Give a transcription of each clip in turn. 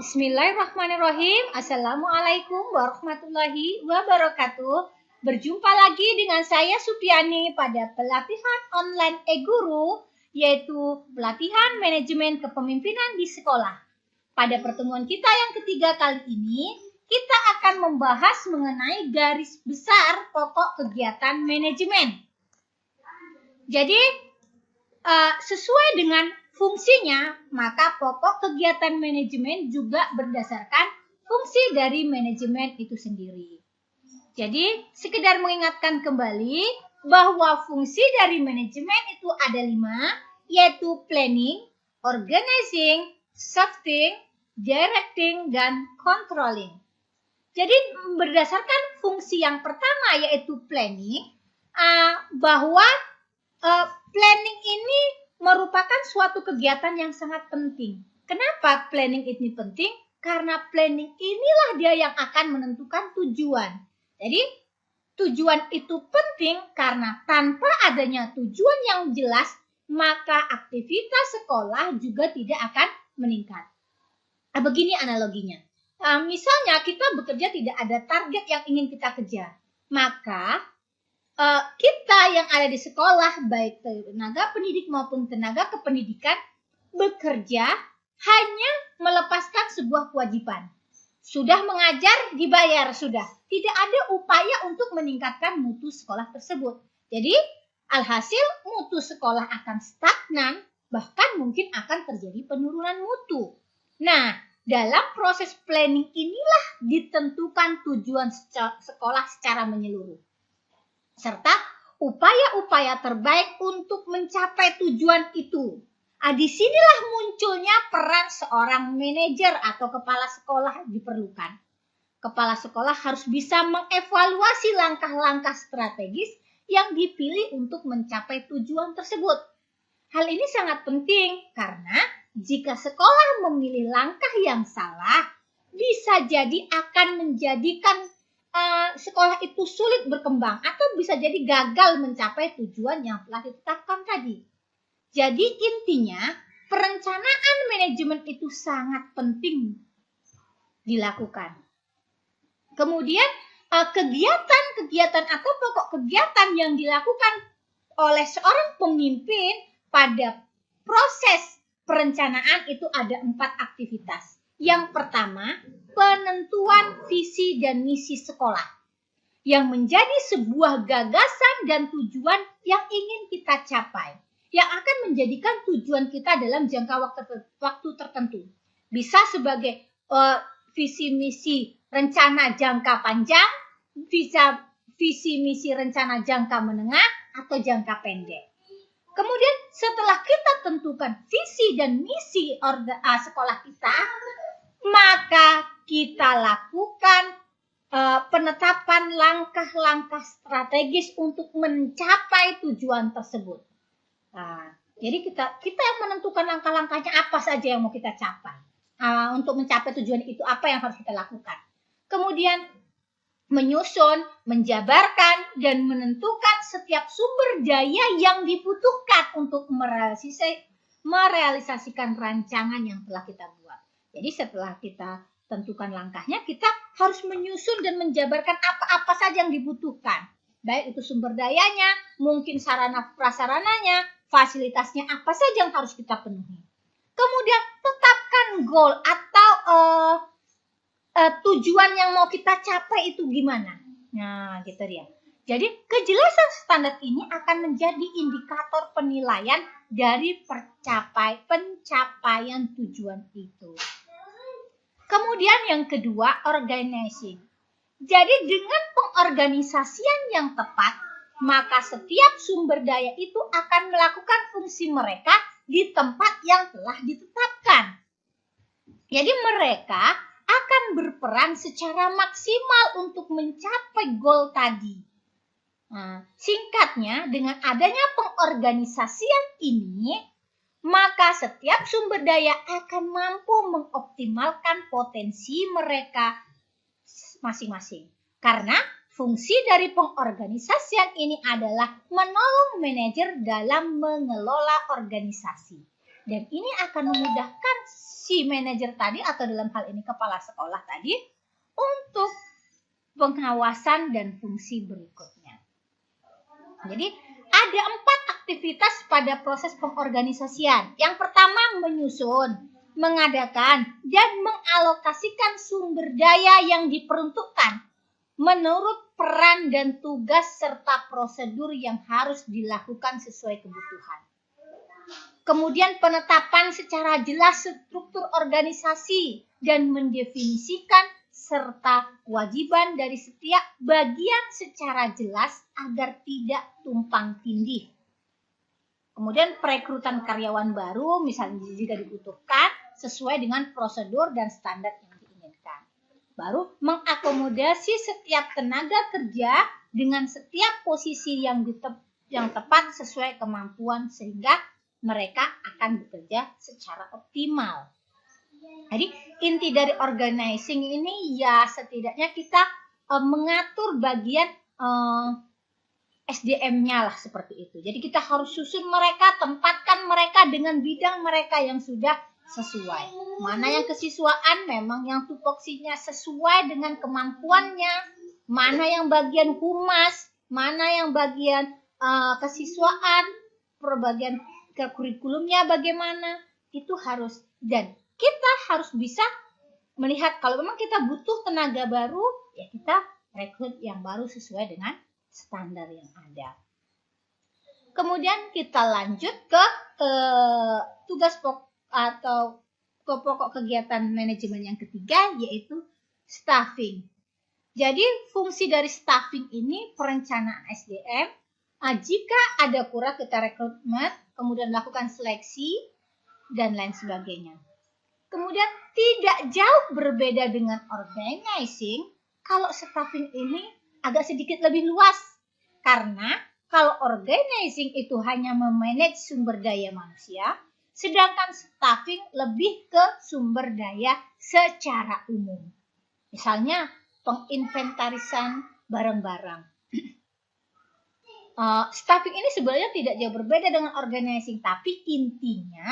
Bismillahirrahmanirrahim. Assalamualaikum warahmatullahi wabarakatuh. Berjumpa lagi dengan saya Supiani pada pelatihan online e-guru, yaitu pelatihan manajemen kepemimpinan di sekolah. Pada pertemuan kita yang ketiga kali ini, kita akan membahas mengenai garis besar pokok kegiatan manajemen. Jadi, sesuai dengan fungsinya, maka pokok kegiatan manajemen juga berdasarkan fungsi dari manajemen itu sendiri. Jadi, sekedar mengingatkan kembali bahwa fungsi dari manajemen itu ada 5, yaitu planning, organizing, shifting, directing, dan controlling. Jadi, berdasarkan fungsi yang pertama yaitu planning, bahwa planning ini merupakan suatu kegiatan yang sangat penting. Kenapa planning ini penting? Karena planning inilah dia yang akan menentukan tujuan. Jadi, tujuan itu penting karena tanpa adanya tujuan yang jelas, maka aktivitas sekolah juga tidak akan meningkat. Begini analoginya. Misalnya kita bekerja tidak ada target yang ingin kita kejar. Maka kita yang ada di sekolah, baik tenaga pendidik maupun tenaga kependidikan, bekerja hanya melepaskan sebuah kewajiban. Sudah mengajar, dibayar, sudah. Tidak ada upaya untuk meningkatkan mutu sekolah tersebut. Jadi, alhasil mutu sekolah akan stagnan, bahkan mungkin akan terjadi penurunan mutu. Nah, dalam proses planning inilah ditentukan tujuan sekolah secara menyeluruh, serta upaya-upaya terbaik untuk mencapai tujuan itu. Disinilah munculnya peran seorang manajer atau kepala sekolah diperlukan. Kepala sekolah harus bisa mengevaluasi langkah-langkah strategis yang dipilih untuk mencapai tujuan tersebut. Hal ini sangat penting karena jika sekolah memilih langkah yang salah, bisa jadi akan menjadikan sekolah itu sulit berkembang atau bisa jadi gagal mencapai tujuan yang telah ditetapkan tadi. Jadi intinya perencanaan manajemen itu sangat penting dilakukan. Kemudian kegiatan-kegiatan atau pokok kegiatan yang dilakukan oleh seorang pemimpin pada proses perencanaan itu ada 4 aktivitas. Yang pertama, penentuan visi dan misi sekolah yang menjadi sebuah gagasan dan tujuan yang ingin kita capai, yang akan menjadikan tujuan kita dalam jangka waktu tertentu. Bisa sebagai visi misi rencana jangka panjang, visi misi rencana jangka menengah, atau jangka pendek. Kemudian setelah kita tentukan visi dan misi sekolah kita, maka kita lakukan penetapan langkah-langkah strategis untuk mencapai tujuan tersebut. Jadi kita yang menentukan langkah-langkahnya apa saja yang mau kita capai. Untuk mencapai tujuan itu apa yang harus kita lakukan. Kemudian menyusun, menjabarkan, dan menentukan setiap sumber daya yang dibutuhkan untuk merealisasikan rancangan yang telah kita buat. Jadi setelah kita tentukan langkahnya, kita harus menyusun dan menjabarkan apa-apa saja yang dibutuhkan. Baik itu sumber dayanya, mungkin sarana prasarananya, fasilitasnya apa saja yang harus kita penuhi. Kemudian tetapkan goal atau tujuan yang mau kita capai itu gimana. Nah, gitu dia. Jadi kejelasan standar ini akan menjadi indikator penilaian dari pencapaian tujuan itu. Kemudian yang kedua, organizing. Jadi dengan pengorganisasian yang tepat, maka setiap sumber daya itu akan melakukan fungsi mereka di tempat yang telah ditetapkan. Jadi mereka akan berperan secara maksimal untuk mencapai goal tadi. Singkatnya, dengan adanya pengorganisasian ini, maka setiap sumber daya akan mampu mengoptimalkan potensi mereka masing-masing. Karena fungsi dari pengorganisasian ini adalah menolong manajer dalam mengelola organisasi. Dan ini akan memudahkan si manajer tadi atau dalam hal ini kepala sekolah tadi untuk pengawasan dan fungsi berikutnya. Jadi ada 4 aktivitas pada proses pengorganisasian. Yang pertama menyusun, mengadakan, dan mengalokasikan sumber daya yang diperuntukkan menurut peran dan tugas serta prosedur yang harus dilakukan sesuai kebutuhan. Kemudian penetapan secara jelas struktur organisasi dan mendefinisikan serta kewajiban dari setiap bagian secara jelas agar tidak tumpang tindih. Kemudian perekrutan karyawan baru misalnya jika dibutuhkan sesuai dengan prosedur dan standar yang diinginkan. Baru mengakomodasi setiap tenaga kerja dengan setiap posisi yang tepat sesuai kemampuan sehingga mereka akan bekerja secara optimal. Jadi inti dari organizing ini ya setidaknya kita mengatur bagian SDM-nya lah seperti itu. Jadi kita harus susun mereka, tempatkan mereka dengan bidang mereka yang sudah sesuai. Mana yang kesiswaan memang yang tupoksinya sesuai dengan kemampuannya, mana yang bagian humas, mana yang bagian kesiswaan, perbagian ke kurikulumnya bagaimana, itu harus. Dan kita harus bisa melihat kalau memang kita butuh tenaga baru, ya kita rekrut yang baru sesuai dengan standar yang ada. Kemudian kita lanjut ke tugas pokok atau pokok kegiatan manajemen yang ketiga, yaitu staffing. Jadi fungsi dari staffing ini perencanaan SDM. Jika ada kurang kita rekrutmen, kemudian lakukan seleksi, dan lain sebagainya. Kemudian tidak jauh berbeda dengan organizing, kalau staffing ini agak sedikit lebih luas. Karena kalau organizing itu hanya memanage sumber daya manusia, sedangkan staffing lebih ke sumber daya secara umum. Misalnya penginventarisan barang-barang. Staffing ini sebenarnya tidak jauh berbeda dengan organizing, tapi intinya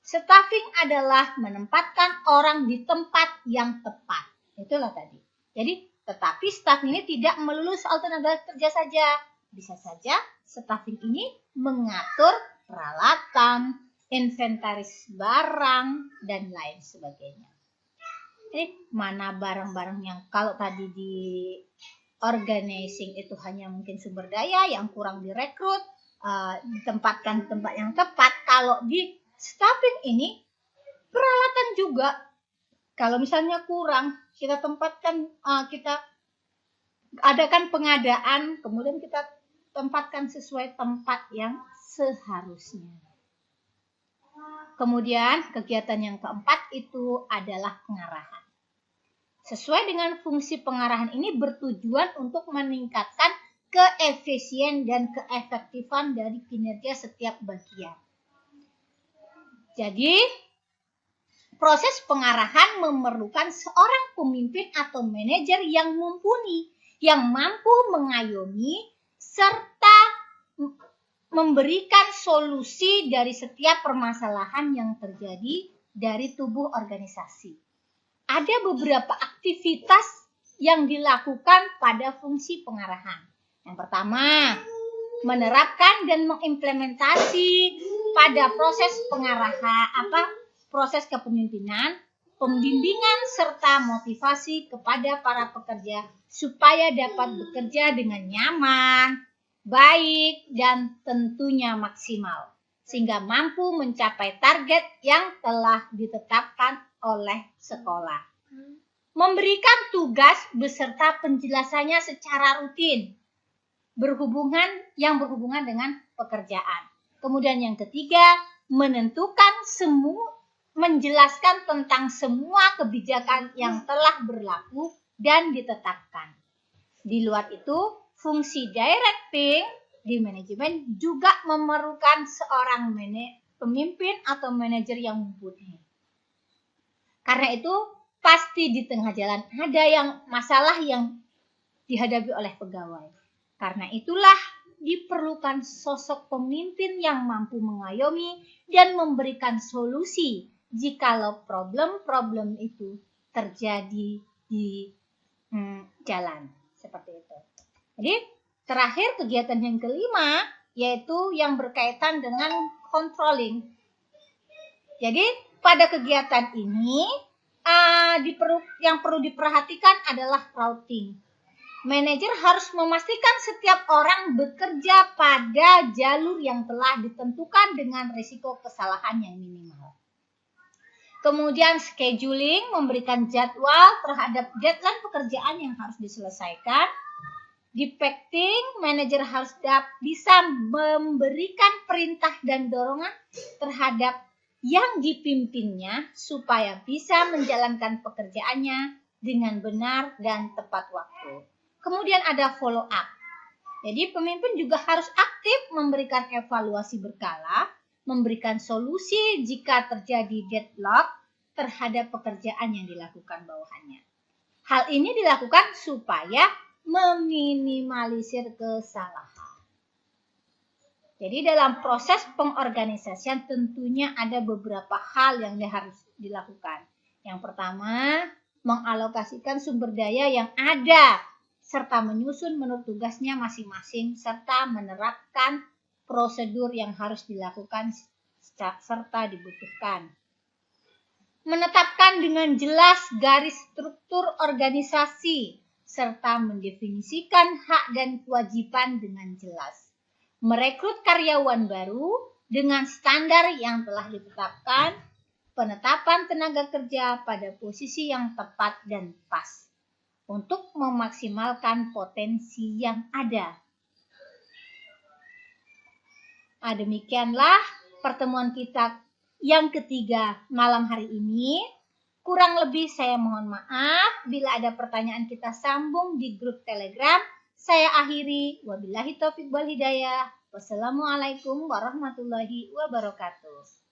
staffing adalah menempatkan orang di tempat yang tepat. Itulah tadi. Jadi, tetapi staffing ini tidak melulu soal tenaga kerja saja. Bisa saja staffing ini mengatur peralatan, inventaris barang, dan lain sebagainya. Jadi, mana barang-barang yang kalau tadi di organizing itu hanya mungkin sumber daya yang kurang direkrut, ditempatkan di tempat yang tepat. Kalau di staffing ini peralatan juga, kalau misalnya kurang, kita tempatkan, kita adakan pengadaan, kemudian kita tempatkan sesuai tempat yang seharusnya. Kemudian kegiatan yang keempat itu adalah pengarahan. Sesuai dengan fungsi pengarahan ini bertujuan untuk meningkatkan keefisien dan keefektifan dari kinerja setiap bagian. Jadi, proses pengarahan memerlukan seorang pemimpin atau manajer yang mumpuni, yang mampu mengayomi serta memberikan solusi dari setiap permasalahan yang terjadi dari tubuh organisasi. Ada beberapa aktivitas yang dilakukan pada fungsi pengarahan. Yang pertama, menerapkan dan mengimplementasi pada proses pengarahan, proses kepemimpinan, pembimbingan serta motivasi kepada para pekerja supaya dapat bekerja dengan nyaman, baik, dan tentunya maksimal, sehingga mampu mencapai target yang telah ditetapkan oleh sekolah. Memberikan tugas beserta penjelasannya secara rutin, berhubungan dengan pekerjaan. Kemudian yang ketiga, menjelaskan tentang semua kebijakan yang telah berlaku dan ditetapkan. Di luar itu, fungsi directing di manajemen juga memerlukan seorang pemimpin atau manajer yang mumpuni. Karena itu, pasti di tengah jalan ada masalah yang dihadapi oleh pegawai. Karena itulah diperlukan sosok pemimpin yang mampu mengayomi dan memberikan solusi jikalau problem-problem itu terjadi di jalan. Seperti itu. Jadi, terakhir kegiatan yang kelima, yaitu yang berkaitan dengan controlling. Jadi, pada kegiatan ini, yang perlu diperhatikan adalah routing. Manajer harus memastikan setiap orang bekerja pada jalur yang telah ditentukan dengan risiko kesalahan yang minimal. Kemudian scheduling, memberikan jadwal terhadap deadline pekerjaan yang harus diselesaikan. Defecting, manajer harus bisa memberikan perintah dan dorongan terhadap yang dipimpinnya supaya bisa menjalankan pekerjaannya dengan benar dan tepat waktu. Kemudian ada follow up. Jadi pemimpin juga harus aktif memberikan evaluasi berkala, memberikan solusi jika terjadi deadlock terhadap pekerjaan yang dilakukan bawahannya. Hal ini dilakukan supaya meminimalisir kesalahan. Jadi dalam proses pengorganisasian tentunya ada beberapa hal yang harus dilakukan. Yang pertama, mengalokasikan sumber daya yang ada serta menyusun menurut tugasnya masing-masing serta menerapkan prosedur yang harus dilakukan serta dibutuhkan. Menetapkan dengan jelas garis struktur organisasi serta mendefinisikan hak dan kewajiban dengan jelas. Merekrut karyawan baru dengan standar yang telah ditetapkan, penetapan tenaga kerja pada posisi yang tepat dan pas untuk memaksimalkan potensi yang ada. Demikianlah pertemuan kita yang ketiga malam hari ini. Kurang lebih saya mohon maaf. Bila ada pertanyaan kita sambung di grup Telegram. Saya akhiri. Wabillahi taufiq wal hidayah. Wassalamualaikum warahmatullahi wabarakatuh.